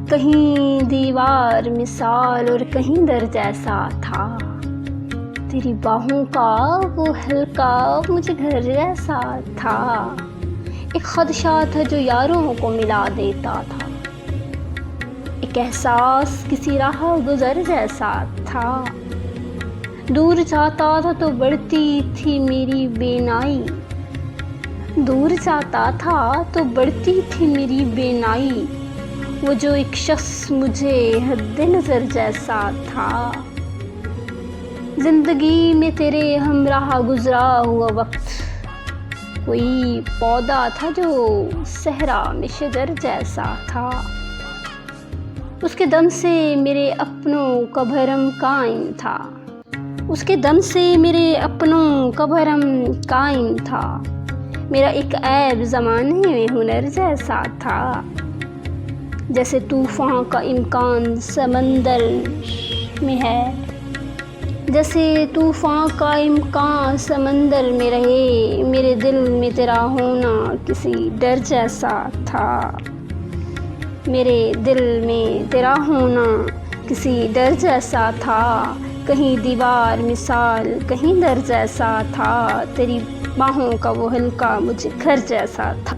کہیں دیوار مثال اور کہیں در جیسا تھا، تیری باہوں کا وہ ہلکا مجھے گھر جیسا تھا، ایک خدشہ تھا جو یاروں کو ملا دیتا تھا، ایک احساس کسی راہ گزر جیسا تھا، دور جاتا تھا تو بڑھتی تھی میری بینائی، دور جاتا تھا تو بڑھتی تھی میری بینائی، وہ جو ایک شخص مجھے حد نظر جیسا تھا، زندگی میں تیرے ہمراہ گزرا ہوا وقت کوئی پودا تھا جو صحرا میں شجر جیسا تھا، اس کے دم سے میرے اپنوں کا بھرم قائم تھا، اس کے دم سے میرے اپنوں کا بھرم قائم تھا، میرا ایک عیب زمانے میں ہنر جیسا تھا، جیسے طوفان کا امکان سمندر میں ہے، جیسے طوفان کا امکان سمندر میں رہے، میرے دل میں تیرا ہونا کسی ڈر جیسا تھا، میرے دل میں تیرا ہونا کسی ڈر جیسا تھا، کہیں دیوار مثال کہیں در جیسا تھا، تیری باہوں کا وہ ہلکا مجھے گھر جیسا تھا۔